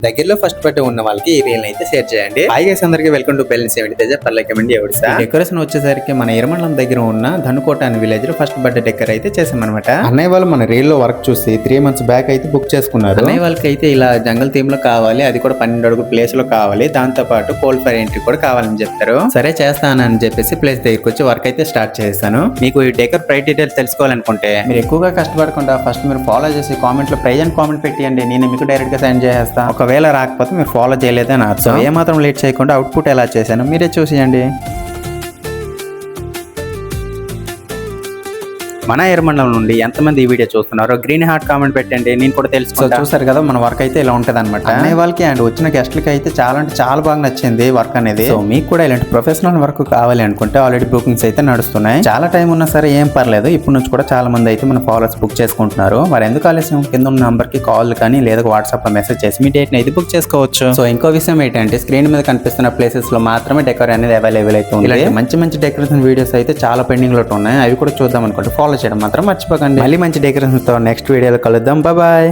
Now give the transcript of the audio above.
దగ్గరలో first birthday ఉన్న వాళ్ళకి ఈ రీల్ అయితే షేర్ చేయండి. హాయ్ గైస్, అందరికీ వెల్కమ్ టు బెల్ 70 తేజ పల్లెకమండి ఎవరిసా. డెకరేషన్ వచ్చేసరికి మన ఇరమండలం దగ్గర ఉన్న ధనుకోట అనే విలేజ్ లో ఫస్ట్ బర్త్డే డెకర్ అయితే చేసామన్నమాట. అన్నయ్య వాళ్ళు మన రీల్ లో వర్క్ చూసి 3 months బ్యాక్ అయితే బుక్ చేసుకున్నారు. అన్నయ్య వాళ్ళకి అయితే ఇలా జంగల్ థీమ్ లో కావాలి, అది కూడా 12 అడుగుల ప్లేస్ లో కావాలి, దాంతో పాటు కోల్డ్ ఫైర్ ఎంట్రీ కూడా కావాలని చెప్తారు. సరే చేస్తానని చెప్పేసి ప్లేస్ దగ్గరికి వచ్చి వర్క్ అయితే స్టార్ట్ చేస్తాను. మీకు ఈ డెకర్ ప్రైస్ డీటెయిల్స్ తెలుసుకోవాలనుకుంటే మీరు ఎక్కువగా కష్టపడకుండా ఫస్ట్ మీరు ఫాలో చేసి కామెంట్ లో ప్రైజ్ అని కామెంట్ పెట్టియండి, నేను మీకు డైరెక్ట్ గా సెండ్ చేస్తాను. ఒకవేళ రాకపోతే మీరు ఫాలో చేయలేదని అర్థం. ఏమాత్రం లేట్ చేయకుండా అవుట్పుట్ ఎలా చేశాను మీరే చూసేయండి. మన ఎర్రమండలం నుండి ఎంతమంది ఈ వీడియో చూస్తున్నారో గ్రీన్ హార్ట్ కామెంట్ పెట్టండి, నేను కూడా తెలుసుకుంటా. చూసారు కదా మన వర్క్ అయితే ఇలా ఉంటది అనమాట. అన్నయ్య వాళ్ళకి అండ్ వచ్చిన గెస్ట్లకి అయితే చాలా అంటే చాలా బాగా నచ్చింది వర్క్ అనేది. సో మీకు కూడా ఇలాంటి ప్రొఫెషనల్ వర్క్ కావాలి అనుకుంటే ఆల్రెడీ బుకింగ్స్ అయితే నడుస్తున్నాయి. చాలా టైం ఉన్నా సరే ఏం పర్లేదు, ఇప్పుడు నుంచి కూడా చాలా మంది అయితే మన ఫాలోవర్స్ బుక్ చేసుకుంటున్నారు. మరి ఎందుకు ఆలస్యం, కింద ఉన్న నంబర్ కి కాల్ కానీ లేదా వాట్సాప్ లో మెసేజ్ చేసి మీ డేట్ అయితే బుక్ చేసుకోవచ్చు. సో ఇంకో విషయం ఏంటంటే స్క్రీన్ మీద కనిపిస్తున్న ప్లేసెస్ లో మాత్రమే డెకర్ అనేది అవైలబుల్ అయితే ఉంది. ఇలాంటి మంచి మంచి డెకరేషన్ వీడియోస్ అయితే చాలా పెండింగ్ లో ఉన్నాయి, అవి కూడా చూద్దాం అనుకుంటే ఫాలో చేయడం మాత్రం మర్చిపోకండి. మళ్ళీ మంచి డెకరేషన్ తో నెక్స్ట్ వీడియోలో కలుద్దాం. బాయ్.